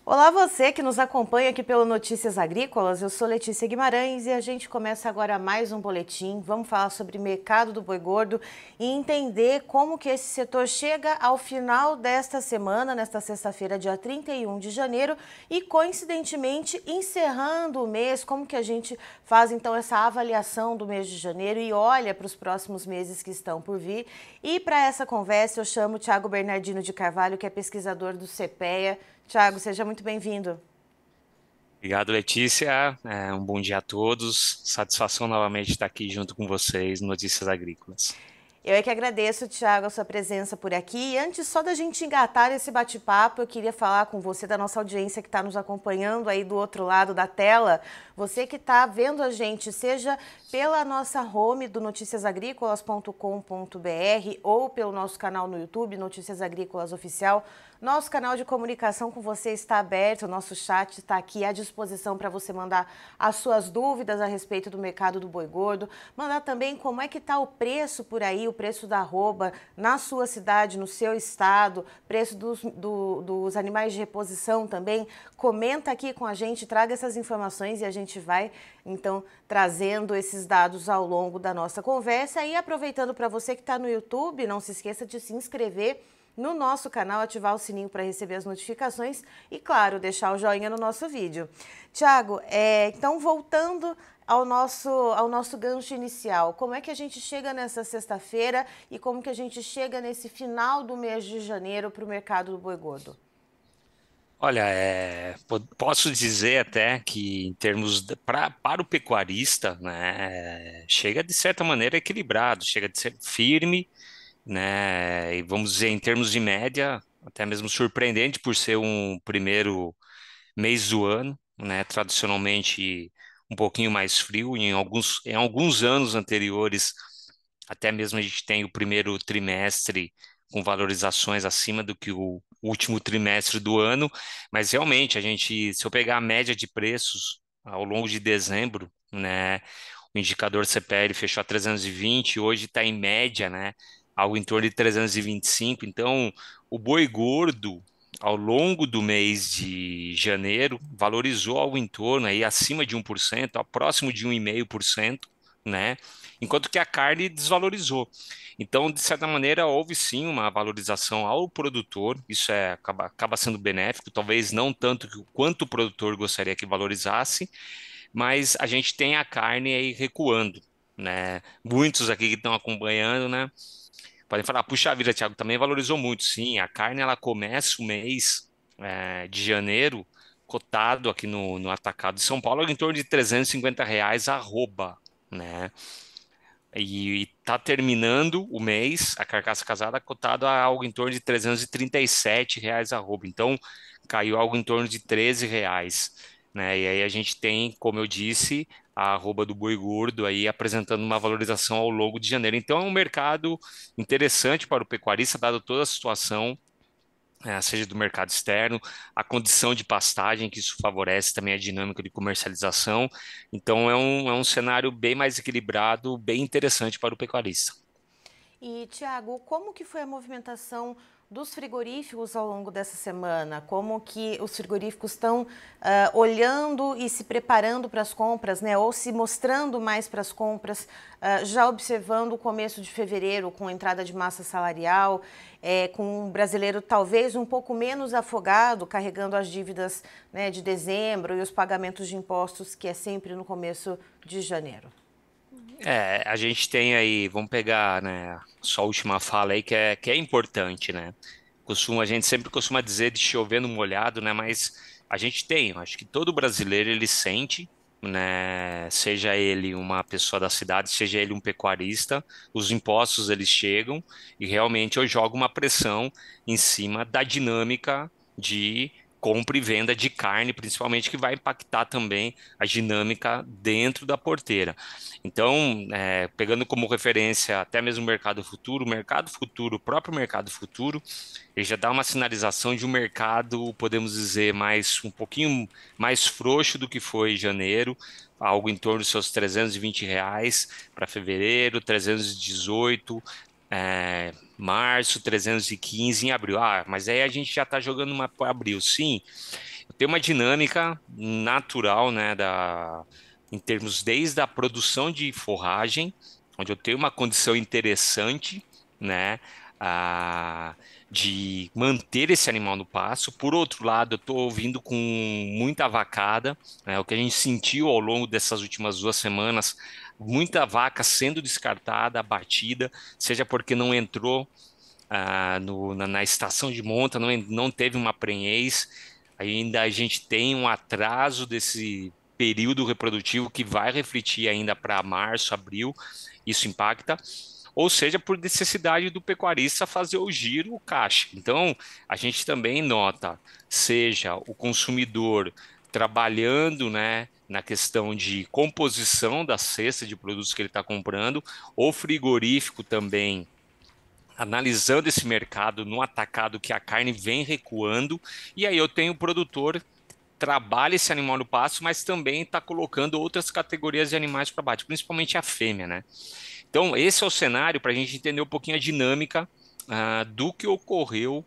Olá, você que nos acompanha aqui pelo Notícias Agrícolas. Eu sou Letícia Guimarães e a gente começa agora mais um boletim. Vamos falar sobre mercado do boi gordo e entender como que esse setor chega ao final desta semana, nesta sexta-feira, dia 31 de janeiro, e coincidentemente encerrando o mês, como que a gente faz então essa avaliação do mês de janeiro e olha para os próximos meses que estão por vir. E para essa conversa eu chamo o Thiago Bernardino de Carvalho, que é pesquisador do CPEA. Tiago, seja muito bem-vindo. Obrigado, Letícia. Um bom dia a todos. Satisfação novamente estar aqui junto com vocês no Notícias Agrícolas. Eu é que agradeço, Tiago, a sua presença por aqui. E antes só da gente engatar esse bate-papo, eu queria falar com você da nossa audiência que está nos acompanhando aí do outro lado da tela. Você que está vendo a gente, seja pela nossa home do noticiasagricolas.com.br ou pelo nosso canal no YouTube, Notícias Agrícolas Oficial. Nosso canal de comunicação com você está aberto, o nosso chat está aqui à disposição para você mandar as suas dúvidas a respeito do mercado do boi gordo, mandar também como é que está o preço por aí, o preço da arroba na sua cidade, no seu estado, preço dos animais de reposição também. Comenta aqui com a gente, traga essas informações e a gente vai então trazendo esses dados ao longo da nossa conversa. E aproveitando para você que está no YouTube, não se esqueça de se inscrever no nosso canal, ativar o sininho para receber as notificações e, claro, deixar o joinha no nosso vídeo. Tiago, então voltando ao nosso gancho inicial, como é que a gente chega nessa sexta-feira e como que a gente chega nesse final do mês de janeiro para o mercado do boi gordo? Olha, posso dizer até que em termos para o pecuarista, né, chega de certa maneira equilibrado, chega de ser firme, né, e vamos dizer em termos de média, até mesmo surpreendente por ser um primeiro mês do ano, né, tradicionalmente um pouquinho mais frio. Em alguns anos anteriores, até mesmo a gente tem o primeiro trimestre com valorizações acima do que o último trimestre do ano, mas realmente se eu pegar a média de preços ao longo de dezembro, né, o indicador CPL fechou a 320, hoje está em média, né, algo em torno de 325. Então, o boi gordo ao longo do mês de janeiro, valorizou algo em torno aí acima de 1%, próximo de 1,5%, né? Enquanto que a carne desvalorizou. Então, de certa maneira, houve sim uma valorização ao produtor, isso acaba sendo benéfico, talvez não tanto quanto o produtor gostaria que valorizasse, mas a gente tem a carne aí recuando, né? Muitos aqui que estão acompanhando, né? Podem falar, puxa vida, Thiago, também valorizou muito. Sim, a carne ela começa o mês de janeiro cotado aqui no Atacado de São Paulo em torno de R$ 350 arroba, né? E tá terminando o mês, a carcaça casada cotada a algo em torno de R$ 337 arroba. Então, caiu algo em torno de R$ 13, né? E aí a gente tem, como eu disse, a arroba do boi gordo aí apresentando uma valorização ao longo de janeiro. Então, é um mercado interessante para o pecuarista, dado toda a situação, seja do mercado externo, a condição de pastagem, que isso favorece também a dinâmica de comercialização. Então, é um cenário bem mais equilibrado, bem interessante para o pecuarista. E, Tiago, como que foi a movimentação dos frigoríficos ao longo dessa semana? Como que os frigoríficos estão olhando e se preparando para as compras, né? Ou se mostrando mais para as compras, já observando o começo de fevereiro com a entrada de massa salarial, com um brasileiro talvez um pouco menos afogado, carregando as dívidas, né, de dezembro e os pagamentos de impostos, que é sempre no começo de janeiro. A gente tem aí, vamos pegar, né, só a última fala aí que é importante, né? A gente sempre costuma dizer de chover no molhado, né? Mas a gente tem, eu acho que todo brasileiro ele sente, né? Seja ele uma pessoa da cidade, seja ele um pecuarista, os impostos eles chegam e realmente eu jogo uma pressão em cima da dinâmica de compra e venda de carne, principalmente, que vai impactar também a dinâmica dentro da porteira. Então, pegando como referência até mesmo o mercado futuro, o próprio mercado futuro, ele já dá uma sinalização de um mercado, podemos dizer, um pouquinho mais frouxo do que foi em janeiro, algo em torno dos seus R$ 320 para fevereiro, 318, março, 315 em abril. Ah, mas aí a gente já está jogando uma para abril, sim. Tem uma dinâmica natural, né, em termos desde a produção de forragem, onde eu tenho uma condição interessante, né, ah, de manter esse animal no pasto. Por outro lado, eu estou vindo com muita vacada, né, o que a gente sentiu ao longo dessas últimas 2 semanas, muita vaca sendo descartada, abatida, seja porque não entrou na estação de monta, não teve uma prenhez, ainda a gente tem um atraso desse período reprodutivo que vai refletir ainda para março, abril, isso impacta, ou seja, por necessidade do pecuarista fazer o giro, o caixa. Então, a gente também nota, seja o consumidor trabalhando, né, na questão de composição da cesta de produtos que ele está comprando, o frigorífico também analisando esse mercado no atacado que a carne vem recuando, e aí eu tenho o produtor trabalha esse animal no pasto, mas também está colocando outras categorias de animais para abate, principalmente a fêmea, né? Então, esse é o cenário para a gente entender um pouquinho a dinâmica do que ocorreu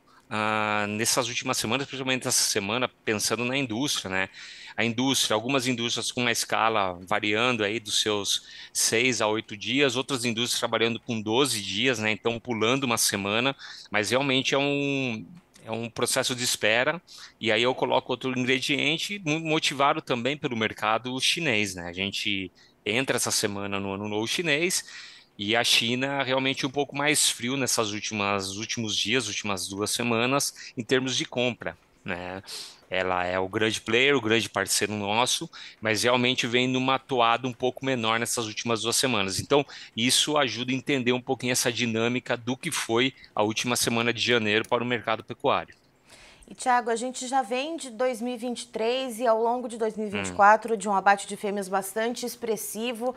nessas últimas semanas, principalmente essa semana, pensando na indústria, né? A indústria, algumas indústrias com uma escala variando aí dos seus 6 a 8 dias, outras indústrias trabalhando com 12 dias, né? Então, pulando uma semana, mas realmente é um processo de espera, e aí eu coloco outro ingrediente, motivado também pelo mercado chinês, né? A gente entra essa semana no Ano Novo Chinês, e a China realmente um pouco mais frio nessas últimos dias, últimas 2 semanas, em termos de compra, né? Ela é o grande player, o grande parceiro nosso, mas realmente vem numa toada um pouco menor nessas últimas 2 semanas. Então, isso ajuda a entender um pouquinho essa dinâmica do que foi a última semana de janeiro para o mercado pecuário. E, Tiago, a gente já vem de 2023 e ao longo de Hum. 2024 de um abate de fêmeas bastante expressivo.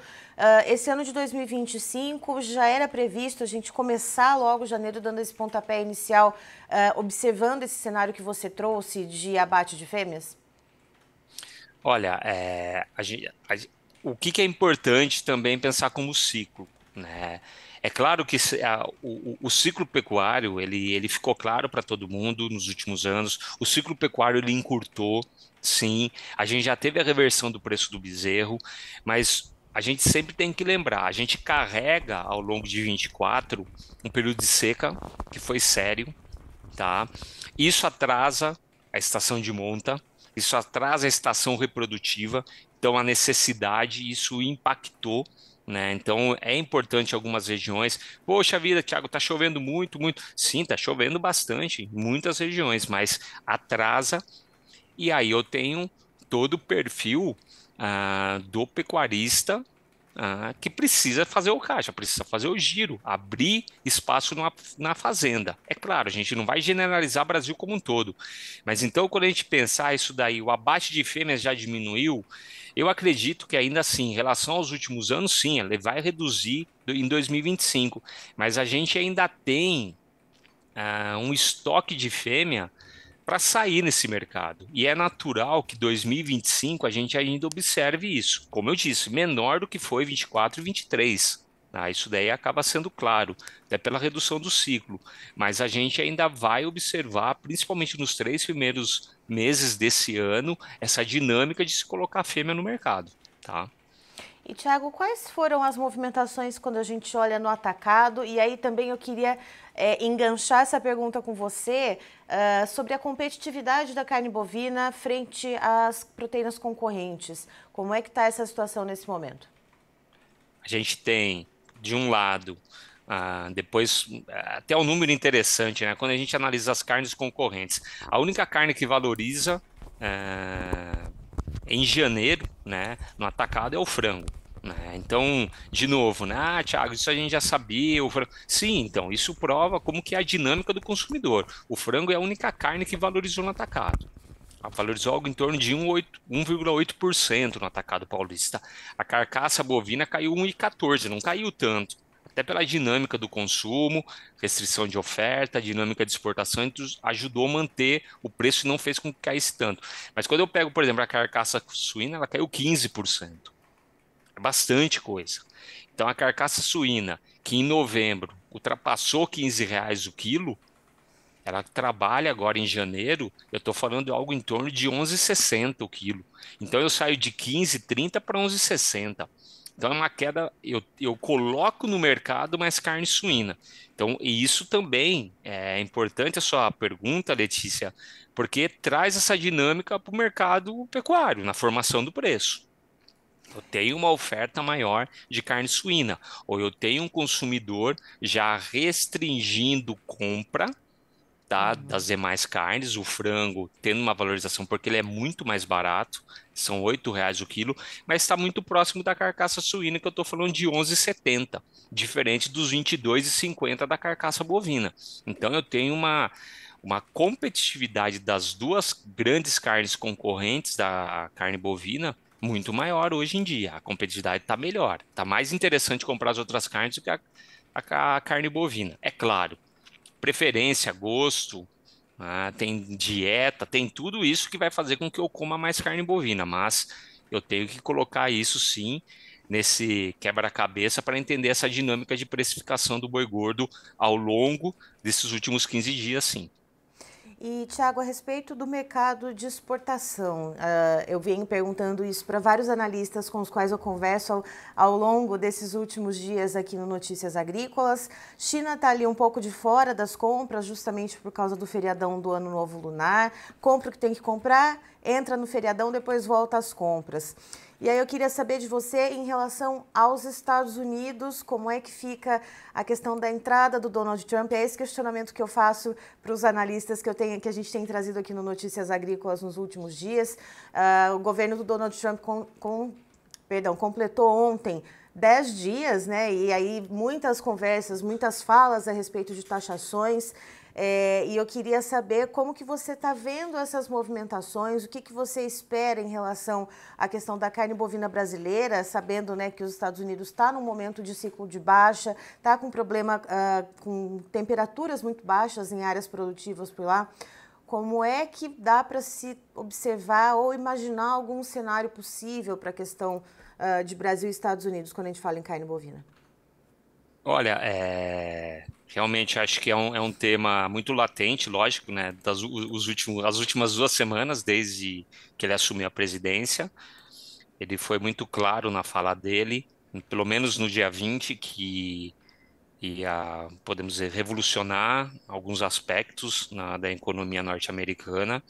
Esse ano de 2025 já era previsto a gente começar logo janeiro dando esse pontapé inicial, observando esse cenário que você trouxe de abate de fêmeas? Olha, o que é importante também pensar como ciclo, né? É claro que o ciclo pecuário ele ficou claro para todo mundo nos últimos anos. O ciclo pecuário ele encurtou, sim. A gente já teve a reversão do preço do bezerro, mas a gente sempre tem que lembrar, a gente carrega ao longo de 24 um período de seca que foi sério, tá? Isso atrasa a estação de monta, isso atrasa a estação reprodutiva, então a necessidade, isso impactou, né? Então é importante em algumas regiões. Poxa vida, Thiago, tá chovendo muito, muito. Sim, tá chovendo bastante em muitas regiões, mas atrasa, e aí eu tenho todo o perfil do pecuarista que precisa fazer o caixa, precisa fazer o giro, abrir espaço na fazenda. É claro, a gente não vai generalizar o Brasil como um todo, mas então quando a gente pensar isso daí, o abate de fêmeas já diminuiu, eu acredito que ainda assim, em relação aos últimos anos, sim, ele vai reduzir em 2025, mas a gente ainda tem um estoque de fêmea para sair nesse mercado. E é natural que 2025 a gente ainda observe isso. Como eu disse, menor do que foi 24 e 23. Isso daí acaba sendo claro, até pela redução do ciclo. Mas a gente ainda vai observar, principalmente nos 3 primeiros meses desse ano, essa dinâmica de se colocar fêmea no mercado. Tá? E, Tiago, quais foram as movimentações quando a gente olha no atacado? E aí também eu queria enganchar essa pergunta com você sobre a competitividade da carne bovina frente às proteínas concorrentes. Como é que está essa situação nesse momento? A gente tem, de um lado, depois, até um número interessante, né? Quando a gente analisa as carnes concorrentes, a única carne que valoriza em janeiro, né, no atacado é o frango. Né? Então, de novo, né? Thiago, isso a gente já sabia. Sim, então, isso prova como que é a dinâmica do consumidor. O frango é a única carne que valorizou no atacado. Valorizou algo em torno de 1,8% no atacado paulista. A carcaça bovina caiu 1,14%, não caiu tanto. Até pela dinâmica do consumo, restrição de oferta, dinâmica de exportação, então ajudou a manter o preço e não fez com que caísse tanto. Mas quando eu pego, por exemplo, a carcaça suína, ela caiu 15%. É bastante coisa. Então a carcaça suína, que em novembro ultrapassou R$ 15 o quilo, ela trabalha agora em janeiro, eu estou falando de algo em torno de 11,60 o quilo. Então eu saio de 15,30 para 11,60. Então é uma queda, eu coloco no mercado mais carne suína. Então, e isso também é importante a sua pergunta, Letícia, porque traz essa dinâmica para o mercado pecuário, na formação do preço. Eu tenho uma oferta maior de carne suína, ou eu tenho um consumidor já restringindo compra, tá, das demais carnes, o frango tendo uma valorização porque ele é muito mais barato, são R$ 8 o quilo, mas está muito próximo da carcaça suína que eu estou falando de 11,70, diferente dos 22,50 da carcaça bovina. Então eu tenho uma competitividade das duas grandes carnes concorrentes da carne bovina muito maior hoje em dia. A competitividade está melhor, está mais interessante comprar as outras carnes do que a carne bovina. É claro, preferência, gosto, tem dieta, tem tudo isso que vai fazer com que eu coma mais carne bovina, mas eu tenho que colocar isso sim nesse quebra-cabeça para entender essa dinâmica de precificação do boi gordo ao longo desses últimos 15 dias, sim. E, Tiago, a respeito do mercado de exportação, eu venho perguntando isso para vários analistas com os quais eu converso ao longo desses últimos dias aqui no Notícias Agrícolas. China está ali um pouco de fora das compras, justamente por causa do feriadão do Ano Novo Lunar. Compra o que tem que comprar, entra no feriadão, depois volta às compras. E aí eu queria saber de você em relação aos Estados Unidos, como é que fica a questão da entrada do Donald Trump? É esse questionamento que eu faço para os analistas que a gente tem trazido aqui no Notícias Agrícolas nos últimos dias. O governo do Donald Trump completou ontem 10 dias, né? E aí muitas conversas, muitas falas a respeito de taxações. E eu queria saber como que você está vendo essas movimentações, o que que você espera em relação à questão da carne bovina brasileira, sabendo, né, que os Estados Unidos está num momento de ciclo de baixa, está com problema com temperaturas muito baixas em áreas produtivas por lá. Como é que dá para se observar ou imaginar algum cenário possível para a questão de Brasil e Estados Unidos quando a gente fala em carne bovina? Olha, realmente acho que é um tema muito latente, lógico, né? As últimas 2 semanas, desde que ele assumiu a presidência, ele foi muito claro na fala dele, pelo menos no dia 20, que ia, podemos dizer, revolucionar alguns aspectos da economia norte-americana,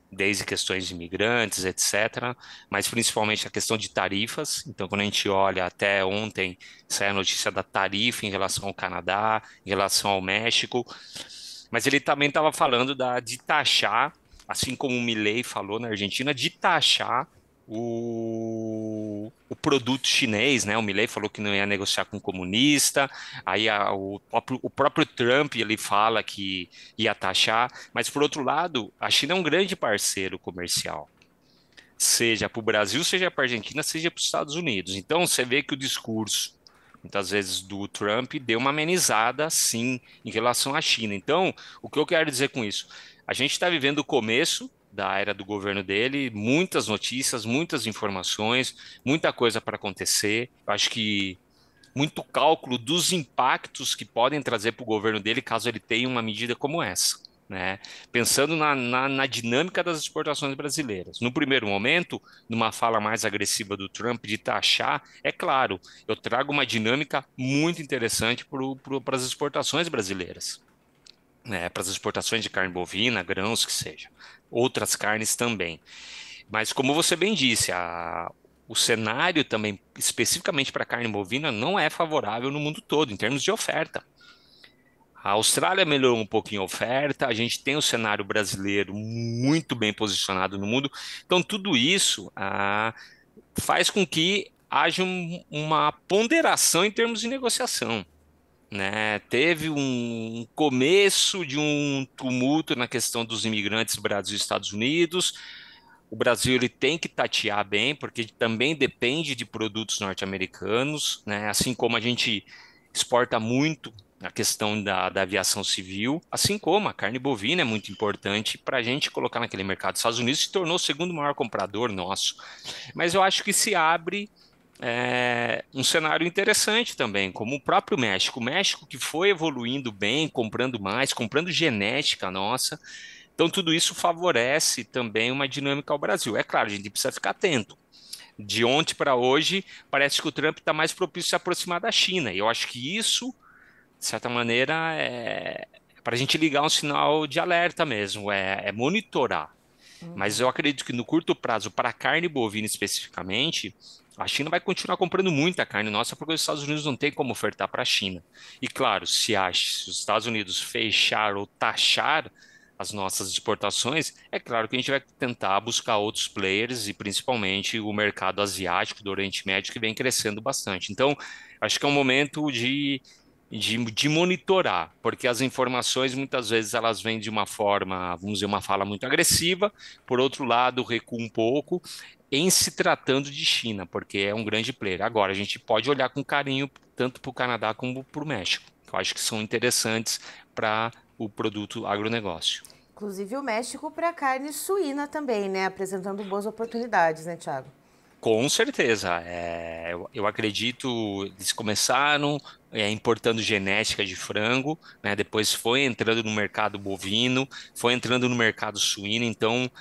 desde questões de imigrantes, etc., mas principalmente a questão de tarifas. Então, quando a gente olha até ontem, saiu a notícia da tarifa em relação ao Canadá, em relação ao México, mas ele também estava falando de taxar, assim como o Milei falou na Argentina, de taxar o produto chinês, né? O Milei falou que não ia negociar com o comunista, aí o próprio Trump ele fala que ia taxar, mas por outro lado, a China é um grande parceiro comercial, seja para o Brasil, seja para a Argentina, seja para os Estados Unidos. Então você vê que o discurso, muitas vezes, do Trump deu uma amenizada, sim, em relação à China. Então, o que eu quero dizer com isso? A gente está vivendo o começo da era do governo dele, muitas notícias, muitas informações, muita coisa para acontecer. Eu acho que muito cálculo dos impactos que podem trazer para o governo dele caso ele tenha uma medida como essa. Né? Pensando na dinâmica das exportações brasileiras. No primeiro momento, numa fala mais agressiva do Trump de taxar, é claro, eu trago uma dinâmica muito interessante para as exportações brasileiras, né? Para as exportações de carne bovina, grãos, que seja. Outras carnes também. Mas como você bem disse, o cenário também, especificamente para a carne bovina, não é favorável no mundo todo, em termos de oferta. A Austrália melhorou um pouquinho a oferta, a gente tem o cenário brasileiro muito bem posicionado no mundo. Então, tudo isso faz com que haja uma ponderação em termos de negociação. Né? Teve um começo de um tumulto na questão dos imigrantes Brasil e Estados Unidos. O Brasil ele tem que tatear bem, porque também depende de produtos norte-americanos, né? Assim como a gente exporta muito a questão da aviação civil, assim como a carne bovina é muito importante para a gente colocar naquele mercado. Os Estados Unidos se tornou o segundo maior comprador nosso. Mas eu acho que se abre um cenário interessante também, como o próprio México. O México que foi evoluindo bem, comprando mais, comprando genética nossa. Então, tudo isso favorece também uma dinâmica ao Brasil. É claro, a gente precisa ficar atento. De ontem para hoje, parece que o Trump está mais propício a se aproximar da China. E eu acho que isso, de certa maneira, é para a gente ligar um sinal de alerta mesmo, é monitorar. Mas eu acredito que no curto prazo, para a carne bovina especificamente, a China vai continuar comprando muita carne nossa porque os Estados Unidos não têm como ofertar para a China. E claro, se os Estados Unidos fechar ou taxar as nossas exportações, é claro que a gente vai tentar buscar outros players e principalmente o mercado asiático do Oriente Médio que vem crescendo bastante. Então, acho que é um momento de monitorar, porque as informações muitas vezes elas vêm de uma forma, vamos dizer, uma fala muito agressiva, por outro lado, recua um pouco em se tratando de China, porque é um grande player. Agora, a gente pode olhar com carinho tanto para o Canadá como para o México, que eu acho que são interessantes para o produto agronegócio. Inclusive o México para carne suína também, né? Apresentando boas oportunidades, né, Thiago? Com certeza. Eu acredito, eles começaram importando genética de frango, né? Depois foi entrando no mercado bovino, foi entrando no mercado suíno. Então,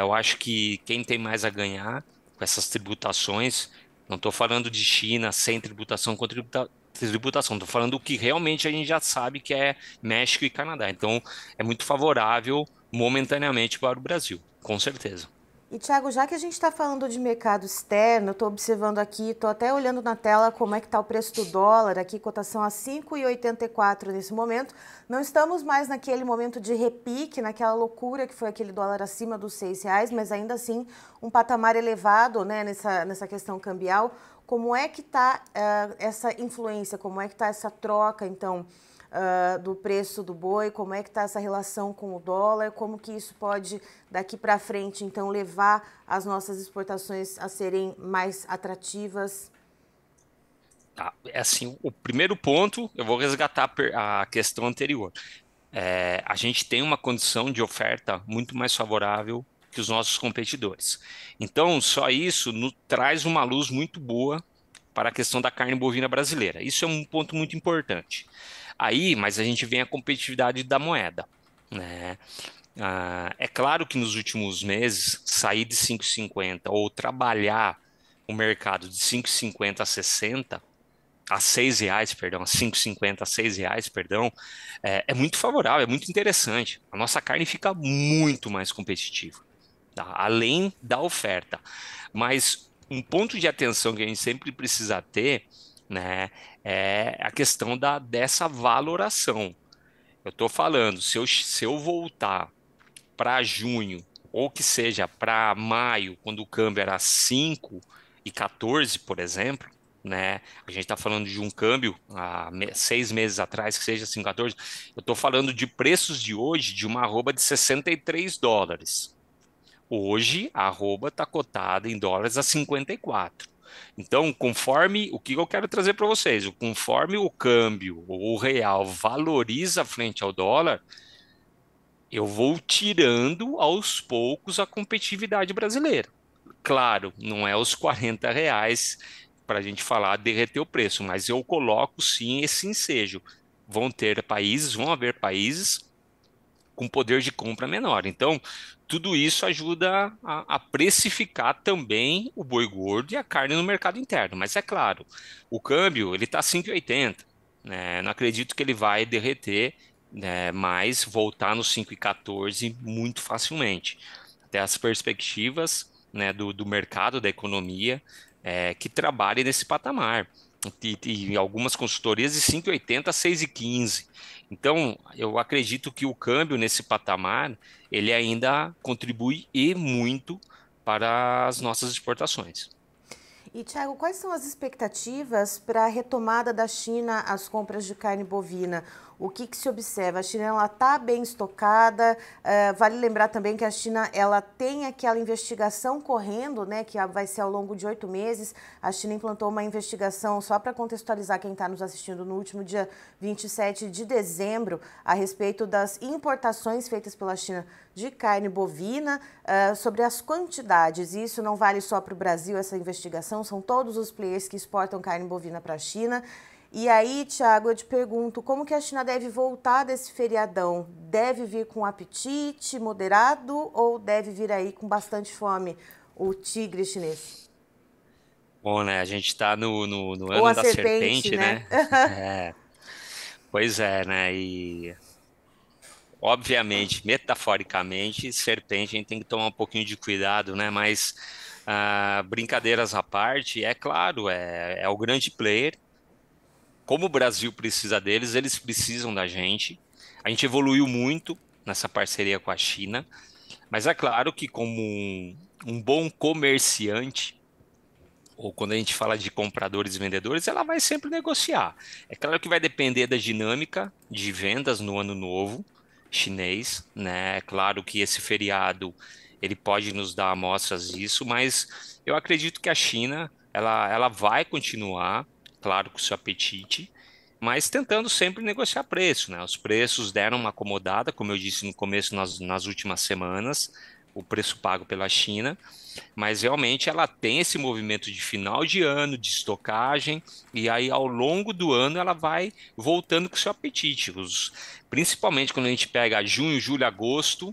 eu acho que quem tem mais a ganhar com essas tributações, não estou falando de China sem tributação com tributação, estou falando do que realmente a gente já sabe que é México e Canadá. Então, é muito favorável momentaneamente para o Brasil, com certeza. E, Thiago, já que a gente está falando de mercado externo, eu estou observando aqui, estou até olhando na tela como é que está o preço do dólar, aqui cotação a 5,84 nesse momento. Não estamos mais naquele momento de repique, naquela loucura que foi aquele dólar acima dos R$ 6, mas ainda assim um patamar elevado, né, nessa questão cambial. Como é que está essa influência, como é que está essa troca, então, do preço do boi, como é que está essa relação com o dólar, como que isso pode, daqui para frente, então, levar as nossas exportações a serem mais atrativas? Tá, é assim, o primeiro ponto, eu vou resgatar a questão anterior. A gente tem uma condição de oferta muito mais favorável que os nossos competidores. Então, só isso traz uma luz muito boa para a questão da carne bovina brasileira. Isso é um ponto muito importante. Aí, mas a gente vem a competitividade da moeda, né? É claro que nos últimos meses, sair de 5,50 ou trabalhar o mercado de 5,50 a 60 a R$ 6, perdão, a 5,50 a R$ 6, perdão, é muito favorável, é muito interessante. A nossa carne fica muito mais competitiva, tá? Além da oferta. Mas um ponto de atenção que a gente sempre precisa ter, né, é a questão dessa valoração. Eu estou falando, se eu voltar para junho, ou que seja para maio, quando o câmbio era 5,14, por exemplo, né? A gente está falando de um câmbio há 6 meses atrás, que seja 5,14. Eu estou falando de preços de hoje de uma arroba de US$ 63. Hoje a arroba está cotada em dólares a 54. Então, conforme o que eu quero trazer para vocês, conforme o câmbio, o real valoriza frente ao dólar, eu vou tirando aos poucos a competitividade brasileira. Claro, não é os R$ 40 para a gente falar derreter o preço, mas eu coloco sim esse ensejo. Vão haver países com poder de compra menor. Então, tudo isso ajuda a precificar também o boi gordo e a carne no mercado interno. Mas é claro, o câmbio ele está 5,80, né? Não acredito que ele vai derreter, né, mas voltar no 5,14 muito facilmente. Até as perspectivas, né, do mercado, da economia, que trabalhe nesse patamar. E algumas consultorias de 5,80 a 6,15. Então, eu acredito que o câmbio nesse patamar, ele ainda contribui e muito para as nossas exportações. E, Thiago, quais são as expectativas para a retomada da China às compras de carne bovina? O que se observa? A China está bem estocada. Vale lembrar também que a China ela tem aquela investigação correndo, né, que vai ser ao longo de 8 meses. A China implantou uma investigação, só para contextualizar quem está nos assistindo, no último dia 27 de dezembro, a respeito das importações feitas pela China de carne bovina, sobre as quantidades. Isso não vale só para o Brasil, essa investigação, são todos os players que exportam carne bovina para a China. E aí, Thiago, eu te pergunto, como que a China deve voltar desse feriadão? Deve vir com apetite moderado ou deve vir aí com bastante fome, o tigre chinês? Bom, né? A gente está no Ou ano a da serpente, serpente, né? né? É, pois é, né? E obviamente, metaforicamente, serpente, a gente tem que tomar um pouquinho de cuidado, né? Mas brincadeiras à parte, é claro, é o grande player. Como o Brasil precisa deles, eles precisam da gente. A gente evoluiu muito nessa parceria com a China, mas é claro que como um bom comerciante, ou quando a gente fala de compradores e vendedores, ela vai sempre negociar. É claro que vai depender da dinâmica de vendas no ano novo chinês, né? É claro que esse feriado ele pode nos dar amostras disso, mas eu acredito que a China ela vai continuar, claro, com seu apetite, mas tentando sempre negociar preço, né? Os preços deram uma acomodada, como eu disse no começo, nas últimas semanas, o preço pago pela China, mas realmente ela tem esse movimento de final de ano, de estocagem, e aí ao longo do ano ela vai voltando com seu apetite. Principalmente quando a gente pega junho, julho, agosto,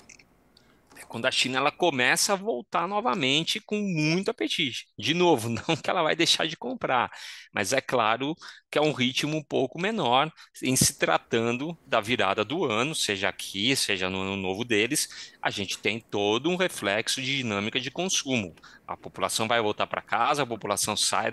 é quando a China ela começa a voltar novamente com muito apetite. De novo, não que ela vai deixar de comprar, mas é claro que é um ritmo um pouco menor em se tratando da virada do ano, seja aqui, seja no ano novo deles, a gente tem todo um reflexo de dinâmica de consumo. A população vai voltar para casa, a população sai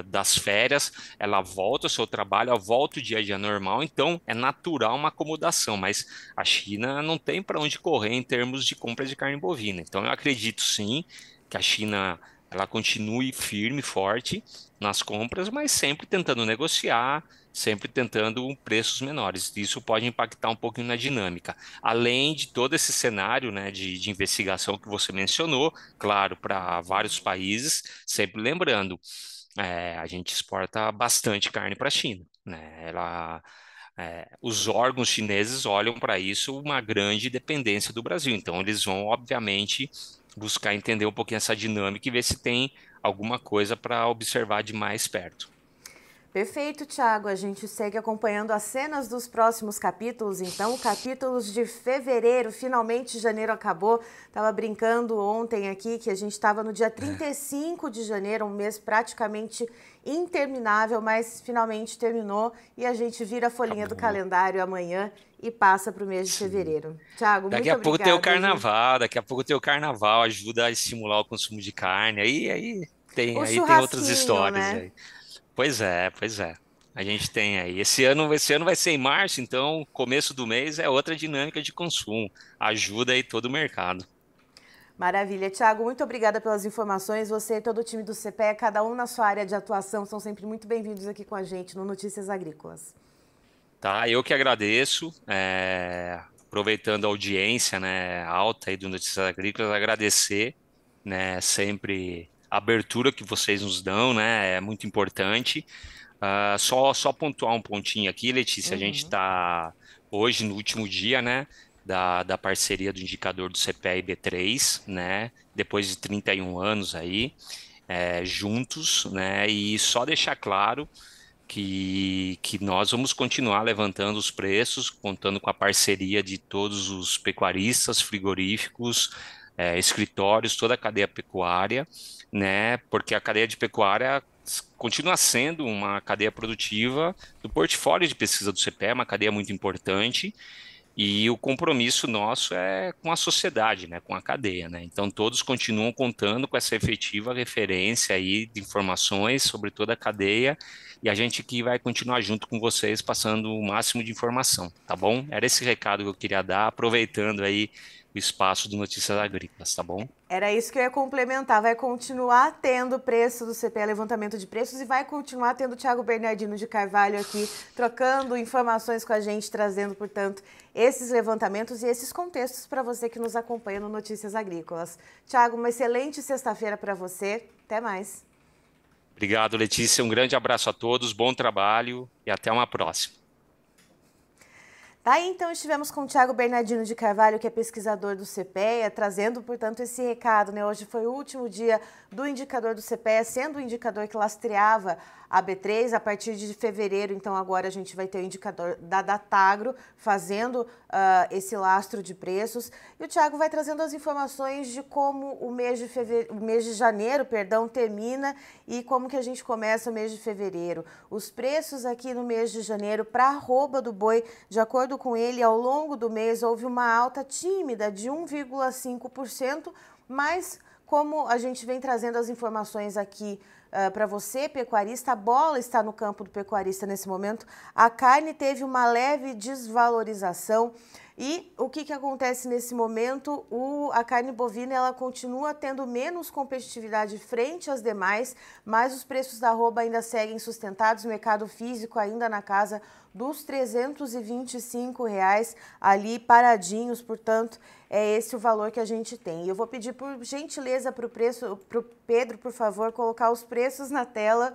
das férias, ela volta ao seu trabalho, ela volta o dia a dia normal, então é natural uma acomodação, mas a China não tem para onde correr em termos de compra de carne bovina. Então, eu acredito sim que a China ela continue firme, e forte nas compras, mas sempre tentando negociar, sempre tentando preços menores. Isso pode impactar um pouquinho na dinâmica. Além de todo esse cenário, né, de investigação que você mencionou, claro, para vários países, sempre lembrando, a gente exporta bastante carne para a China, né? Os órgãos chineses olham para isso uma grande dependência do Brasil. Então, eles vão, obviamente, buscar entender um pouquinho essa dinâmica e ver se tem alguma coisa para observar de mais perto. Perfeito, Thiago. A gente segue acompanhando as cenas dos próximos capítulos, então, capítulos de fevereiro. Finalmente, janeiro acabou. Estava brincando ontem aqui que a gente estava no dia 35 de janeiro, um mês praticamente interminável, mas finalmente terminou e a gente vira a folhinha do Acabou. calendário amanhã e passa para o mês de Sim. fevereiro. Thiago, Daqui muito a pouco tem o obrigada, viu? carnaval, daqui a pouco tem o carnaval, ajuda a estimular o consumo de carne. O Aí tem outras churrasquinho, histórias né? aí. Pois é, pois é. A gente tem aí. Esse ano vai ser em março, então começo do mês é outra dinâmica de consumo. Ajuda aí todo o mercado. Maravilha. Tiago, muito obrigada pelas informações. Você e todo o time do CPE, cada um na sua área de atuação, são sempre muito bem-vindos aqui com a gente no Notícias Agrícolas. Tá? Eu que agradeço, aproveitando a audiência, né, alta aí do Notícias Agrícolas, agradecer, né, sempre a abertura que vocês nos dão, né, é muito importante. Só pontuar um pontinho aqui, Letícia, a gente está hoje no último dia, né, da parceria do indicador do CPE B3, né, depois de 31 anos aí, juntos, né, e só deixar claro que nós vamos continuar levantando os preços, contando com a parceria de todos os pecuaristas, frigoríficos, escritórios, toda a cadeia pecuária, né? Porque a cadeia de pecuária continua sendo uma cadeia produtiva do portfólio de pesquisa do CPE, uma cadeia muito importante. E o compromisso nosso é com a sociedade, né, com a cadeia, né? Então todos continuam contando com essa efetiva referência aí de informações sobre toda a cadeia e a gente aqui vai continuar junto com vocês passando o máximo de informação, tá bom? Era esse recado que eu queria dar, aproveitando aí o espaço do Notícias Agrícolas, tá bom? Era isso que eu ia complementar. Vai continuar tendo preço do CPE, levantamento de preços, e vai continuar tendo o Thiago Bernardino de Carvalho aqui, trocando informações com a gente, trazendo, portanto, esses levantamentos e esses contextos para você que nos acompanha no Notícias Agrícolas. Thiago, uma excelente sexta-feira para você. Até mais. Obrigado, Letícia. Um grande abraço a todos, bom trabalho e até uma próxima. Tá aí, então, estivemos com o Thiago Bernardino de Carvalho, que é pesquisador do CPEA, trazendo, portanto, esse recado, né? Hoje foi o último dia do indicador do CPEA, sendo o indicador que lastreava a B3. A partir de fevereiro, então, agora a gente vai ter o indicador da Datagro fazendo esse lastro de preços. E o Thiago vai trazendo as informações de como o mês de janeiro, termina e como que a gente começa o mês de fevereiro. Os preços aqui no mês de janeiro para a arroba do boi, de acordo com ele, ao longo do mês houve uma alta tímida de 1,5%, mas como a gente vem trazendo as informações aqui para você, pecuarista, a bola está no campo do pecuarista nesse momento. A carne teve uma leve desvalorização. E o que acontece nesse momento? A carne bovina ela continua tendo menos competitividade frente às demais, mas os preços da arroba ainda seguem sustentados, o mercado físico ainda na casa dos R$ 325, ali paradinhos, portanto, é esse o valor que a gente tem. E eu vou pedir por gentileza para o Pedro, por favor, colocar os preços na tela.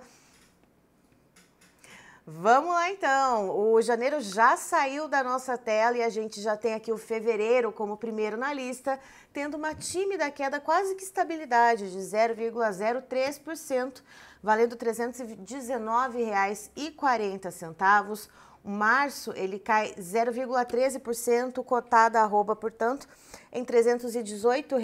Vamos lá então, o janeiro já saiu da nossa tela e a gente já tem aqui o fevereiro como primeiro na lista, tendo uma tímida queda, quase que estabilidade de 0,03%, valendo R$ 319,40. O março ele cai 0,13%, cotada a arroba, portanto, em R$ 318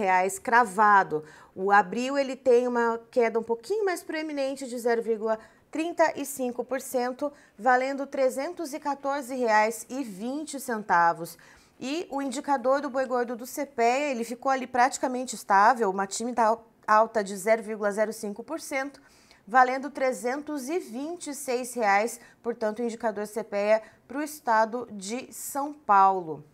cravado. O abril ele tem uma queda um pouquinho mais proeminente de 0,35%, valendo R$ 314,20. E o indicador do boi gordo do CPEA, ele ficou ali praticamente estável, uma tímida alta de 0,05%, valendo R$ 326, portanto, o indicador CPEA para o estado de São Paulo.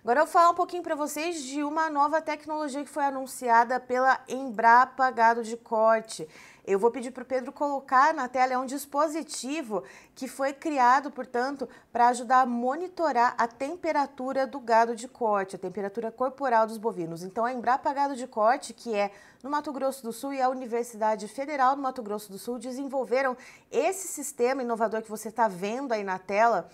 Agora eu vou falar um pouquinho para vocês de uma nova tecnologia que foi anunciada pela Embrapa Gado de Corte. Eu vou pedir para o Pedro colocar na tela, é um dispositivo que foi criado, portanto, para ajudar a monitorar a temperatura do gado de corte, a temperatura corporal dos bovinos. Então, a Embrapa Gado de Corte, que é no Mato Grosso do Sul, e a Universidade Federal do Mato Grosso do Sul desenvolveram esse sistema inovador que você está vendo aí na tela,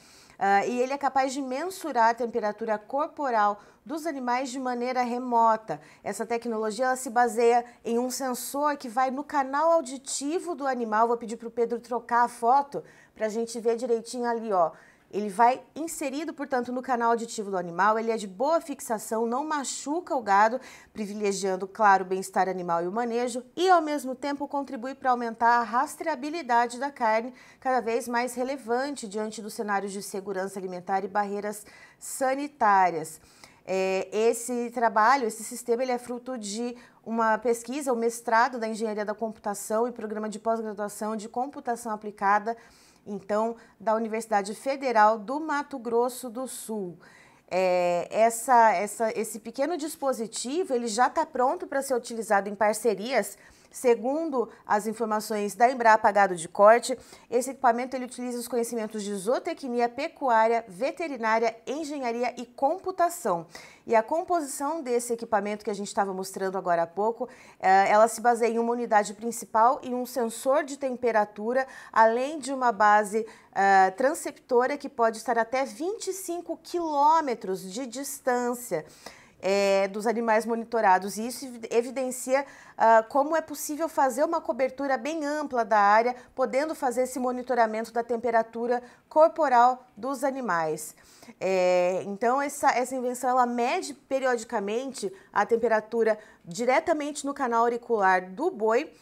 e ele é capaz de mensurar a temperatura corporal dos animais de maneira remota. Essa tecnologia ela se baseia em um sensor que vai no canal auditivo do animal. Vou pedir para o Pedro trocar a foto para a gente ver direitinho ali, ó. Ele vai inserido, portanto, no canal auditivo do animal, ele é de boa fixação, não machuca o gado, privilegiando, claro, o bem-estar animal e o manejo, e, ao mesmo tempo, contribui para aumentar a rastreabilidade da carne, cada vez mais relevante diante dos cenários de segurança alimentar e barreiras sanitárias. Esse trabalho, esse sistema, ele é fruto de uma pesquisa, o mestrado da Engenharia da Computação e Programa de Pós-Graduação de Computação Aplicada, então, da Universidade Federal do Mato Grosso do Sul. Esse pequeno dispositivo ele já está pronto para ser utilizado em parcerias. Segundo as informações da Embrapa Gado de Corte, esse equipamento ele utiliza os conhecimentos de zootecnia, pecuária, veterinária, engenharia e computação. E a composição desse equipamento que a gente estava mostrando agora há pouco, ela se baseia em uma unidade principal e um sensor de temperatura, além de uma base transceptora que pode estar até 25 quilômetros de distância dos animais monitorados. E isso evidencia como é possível fazer uma cobertura bem ampla da área, podendo fazer esse monitoramento da temperatura corporal dos animais. Então, essa invenção ela mede periodicamente a temperatura diretamente no canal auricular do boi,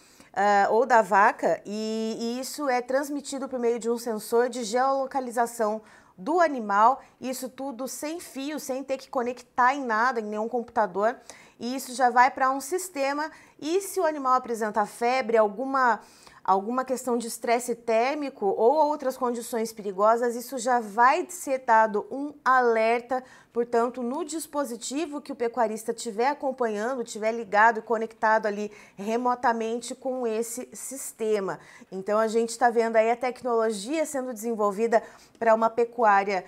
ou da vaca, e isso é transmitido por meio de um sensor de geolocalização do animal, isso tudo sem fio, sem ter que conectar em nada, em nenhum computador, e isso já vai para um sistema, e se o animal apresenta febre, alguma alguma questão de estresse térmico ou outras condições perigosas, isso já vai ser dado um alerta, portanto, no dispositivo que o pecuarista estiver acompanhando, estiver ligado e conectado ali remotamente com esse sistema. Então, a gente está vendo aí a tecnologia sendo desenvolvida para uma pecuária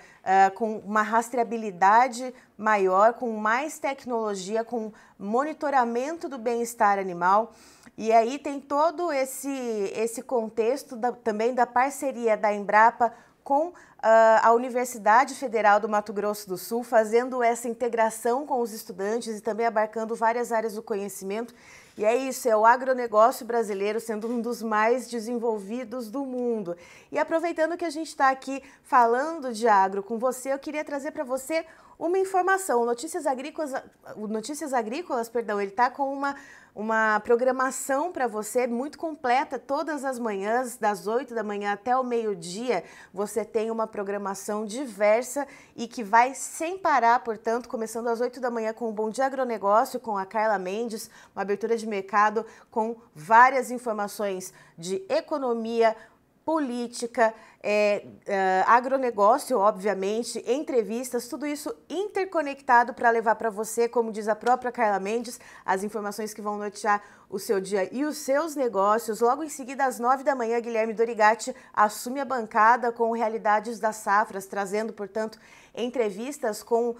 com uma rastreabilidade maior, com mais tecnologia, com monitoramento do bem-estar animal. E aí tem todo esse contexto também da parceria da Embrapa com a Universidade Federal do Mato Grosso do Sul, fazendo essa integração com os estudantes e também abarcando várias áreas do conhecimento. E é isso, é o agronegócio brasileiro sendo um dos mais desenvolvidos do mundo. E aproveitando que a gente está aqui falando de agro com você, eu queria trazer para você uma informação. O Notícias Agrícolas, ele está com uma programação para você muito completa. Todas as manhãs, das 8 da manhã até o meio-dia, você tem uma programação diversa e que vai sem parar, portanto, começando às 8 da manhã com o Bom Dia Agronegócio, com a Carla Mendes, uma abertura de mercado com várias informações de economia, política, agronegócio, obviamente, entrevistas, tudo isso interconectado para levar para você, como diz a própria Carla Mendes, as informações que vão nortear o seu dia e os seus negócios. Logo em seguida, às 9 da manhã, Guilherme Dorigatti assume a bancada com Realidades das Safras, trazendo, portanto, entrevistas com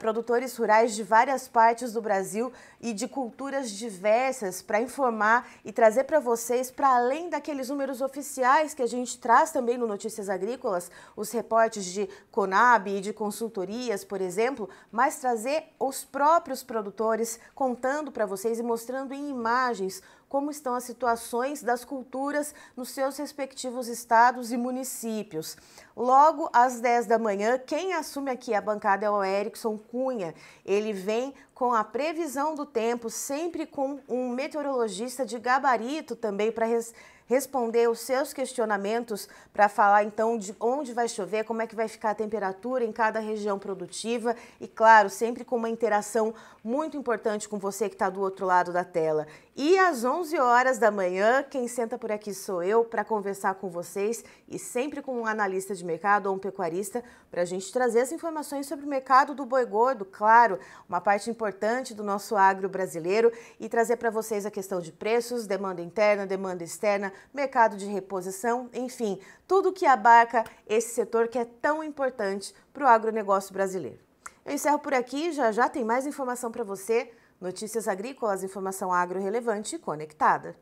produtores rurais de várias partes do Brasil e de culturas diversas para informar e trazer para vocês, para além daqueles números oficiais que a gente traz também no Notícias Agrícolas, os reportes de Conab e de consultorias, por exemplo, mas trazer os próprios produtores contando para vocês e mostrando em imagens como estão as situações das culturas nos seus respectivos estados e municípios. Logo às 10 da manhã, quem assume aqui a bancada é o Erickson Cunha. Ele vem com a previsão do tempo, sempre com um meteorologista de gabarito também para responder os seus questionamentos, para falar então de onde vai chover, como é que vai ficar a temperatura em cada região produtiva e, claro, sempre com uma interação muito importante com você que está do outro lado da tela. E às 11 horas da manhã, quem senta por aqui sou eu para conversar com vocês e sempre com um analista de mercado ou um pecuarista para a gente trazer as informações sobre o mercado do boi gordo, claro, uma parte importante do nosso agro brasileiro, e trazer para vocês a questão de preços, demanda interna, demanda externa, mercado de reposição, enfim, tudo que abarca esse setor que é tão importante para o agronegócio brasileiro. Eu encerro por aqui, já tem mais informação para você. Notícias Agrícolas, informação agro relevante e conectada.